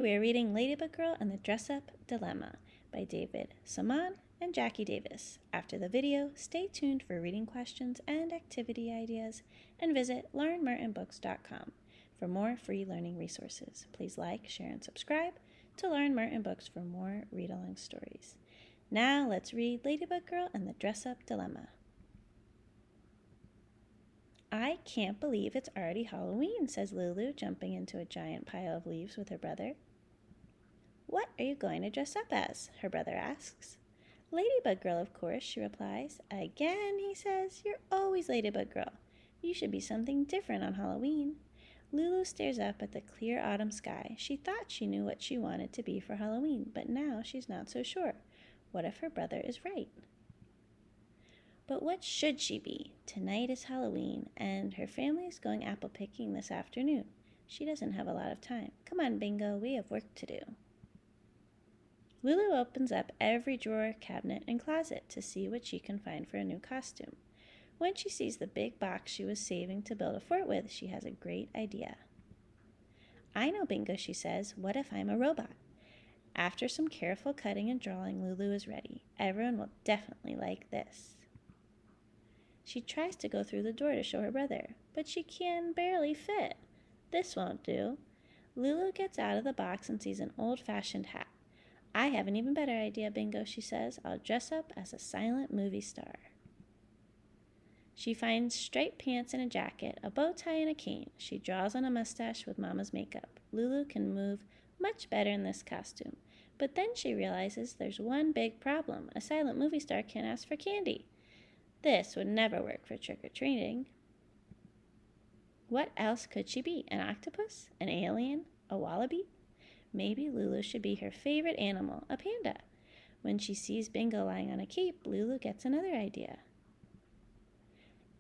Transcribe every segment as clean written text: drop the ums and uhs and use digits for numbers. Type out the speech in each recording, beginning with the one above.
We are reading Ladybug Girl and the Dress-Up Dilemma by David Saman and Jackie Davis. After the video, stay tuned for reading questions and activity ideas, and visit learnmertonbooks.com for more free learning resources. Please like, share, and subscribe to Learn Merton Books for more read-along stories. Now let's read Ladybug Girl and the Dress-Up Dilemma. I can't believe it's already Halloween, says Lulu, jumping into a giant pile of leaves with her brother. What are you going to dress up as? Her brother asks. Ladybug Girl, of course, she replies. Again, he says, you're always Ladybug Girl. You should be something different on Halloween. Lulu stares up at the clear autumn sky. She thought she knew what she wanted to be for Halloween, but now she's not so sure. What if her brother is right? But what should she be? Tonight is Halloween, and her family is going apple picking this afternoon. She doesn't have a lot of time. Come on, Bingo, we have work to do. Lulu opens up every drawer, cabinet, and closet to see what she can find for a new costume. When she sees the big box she was saving to build a fort with, she has a great idea. I know, Bingo, she says. What if I'm a robot? After some careful cutting and drawing, Lulu is ready. Everyone will definitely like this. She tries to go through the door to show her brother, but she can barely fit. This won't do. Lulu gets out of the box and sees an old-fashioned hat. I have an even better idea, Bingo, she says. I'll dress up as a silent movie star. She finds striped pants and a jacket, a bow tie and a cane. She draws on a mustache with Mama's makeup. Lulu can move much better in this costume. But then she realizes there's one big problem. A silent movie star can't ask for candy. This would never work for trick-or-treating. What else could she be? An octopus? An alien? A wallaby? Maybe Lulu should be her favorite animal, a panda. When she sees Bingo lying on a cape, Lulu gets another idea.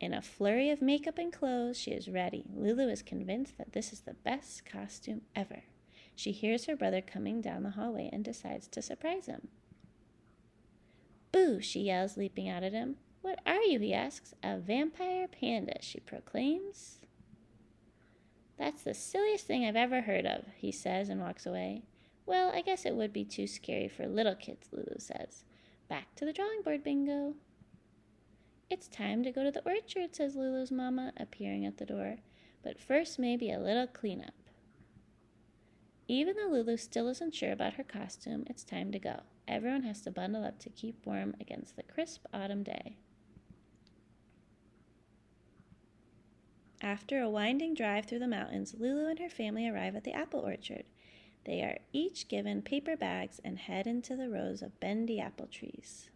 In a flurry of makeup and clothes, she is ready. Lulu is convinced that this is the best costume ever. She hears her brother coming down the hallway and decides to surprise him. Boo, she yells, leaping out at him. What are you, he asks. A vampire panda, she proclaims. That's the silliest thing I've ever heard of, he says and walks away. Well, I guess it would be too scary for little kids, Lulu says. Back to the drawing board, Bingo. It's time to go to the orchard, says Lulu's mama, appearing at the door. But first, maybe a little cleanup. Even though Lulu still isn't sure about her costume, it's time to go. Everyone has to bundle up to keep warm against the crisp autumn day. After a winding drive through the mountains, Lulu and her family arrive at the apple orchard. They are each given paper bags and head into the rows of bendy apple trees.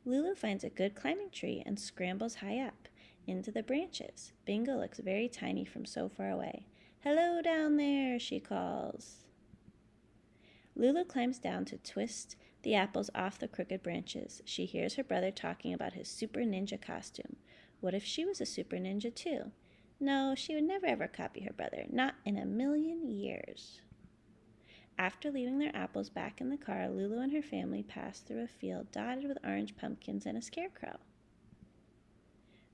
Lulu finds a good climbing tree and scrambles high up into the branches. Bingo looks very tiny from so far away. Hello down there, she calls. Lulu climbs down to twist the apples off the crooked branches. She hears her brother talking about his super ninja costume. What if she was a super ninja too? No, she would never ever copy her brother, not in a million years. After leaving their apples back in the car, Lulu and her family pass through a field dotted with orange pumpkins and a scarecrow.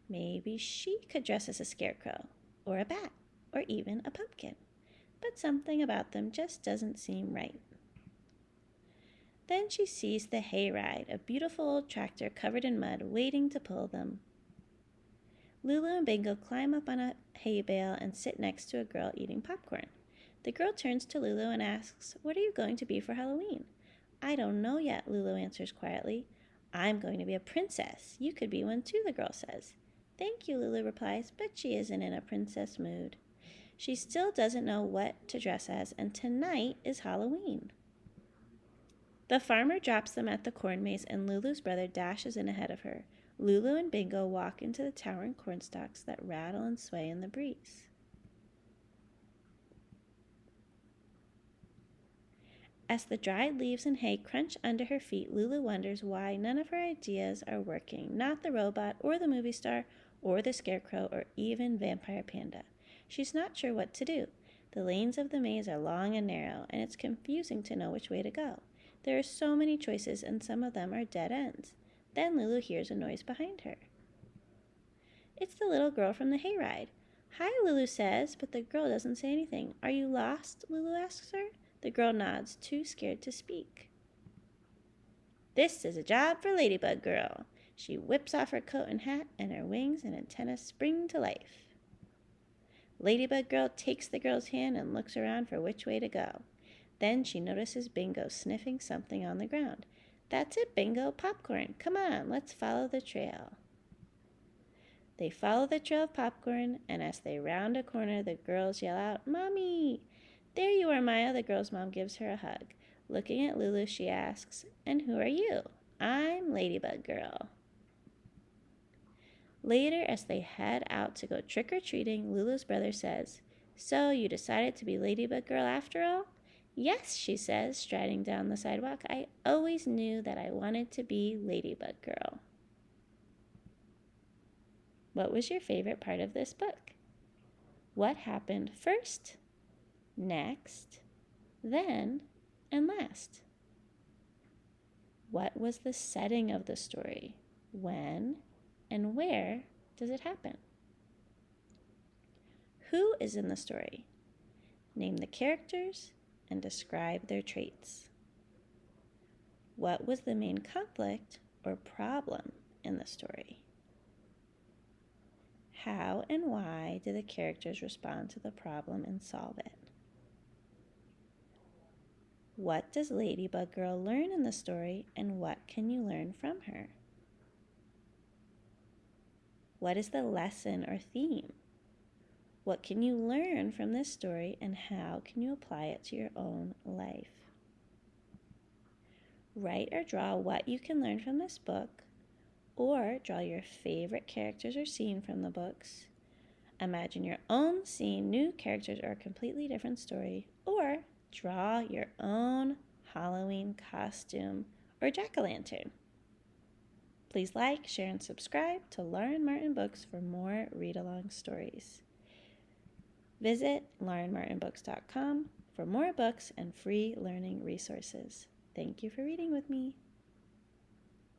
Maybe she could dress as a scarecrow, or a bat, or even a pumpkin. But something about them just doesn't seem right. Then she sees the hayride, a beautiful old tractor covered in mud, waiting to pull them. Lulu and Bingo climb up on a hay bale and sit next to a girl eating popcorn. The girl turns to Lulu and asks, What are you going to be for Halloween? I don't know yet, Lulu answers quietly. I'm going to be a princess. You could be one too, the girl says. Thank you, Lulu replies, but she isn't in a princess mood. She still doesn't know what to dress as, and tonight is Halloween. The farmer drops them at the corn maze, and Lulu's brother dashes in ahead of her. Lulu and Bingo walk into the towering cornstalks that rattle and sway in the breeze. As the dried leaves and hay crunch under her feet, Lulu wonders why none of her ideas are working, not the robot or the movie star or the scarecrow or even vampire panda. She's not sure what to do. The lanes of the maze are long and narrow, and it's confusing to know which way to go. There are so many choices, and some of them are dead ends. Then Lulu hears a noise behind her. It's the little girl from the hayride. Hi, Lulu says, but the girl doesn't say anything. Are you lost? Lulu asks her. The girl nods, too scared to speak. This is a job for Ladybug Girl. She whips off her coat and hat, and her wings and antennas spring to life. Ladybug Girl takes the girl's hand and looks around for which way to go. Then she notices Bingo sniffing something on the ground. That's it, Bingo, popcorn. Come on, let's follow the trail. They follow the trail of popcorn, and as they round a corner, the girls yell out, Mommy! There you are, Maya. The girl's mom gives her a hug. Looking at Lulu, she asks, And who are you? I'm Ladybug Girl. Later, as they head out to go trick-or-treating, Lulu's brother says, So you decided to be Ladybug Girl after all? Yes, she says, striding down the sidewalk. I always knew that I wanted to be Ladybug Girl. What was your favorite part of this book? What happened first, next, then, and last? What was the setting of the story? When and where does it happen? Who is in the story? Name the characters and describe their traits. What was the main conflict or problem in the story? How and why do the characters respond to the problem and solve it? What does Ladybug Girl learn in the story, and what can you learn from her? What is the lesson or theme? What can you learn from this story, and how can you apply it to your own life? Write or draw what you can learn from this book, or draw your favorite characters or scene from the books. Imagine your own scene, new characters, or a completely different story, or draw your own Halloween costume or jack-o'-lantern. Please like, share, and subscribe to Lauren Martin Books for more read-along stories. Visit laurenmartinbooks.com for more books and free learning resources. Thank you for reading with me.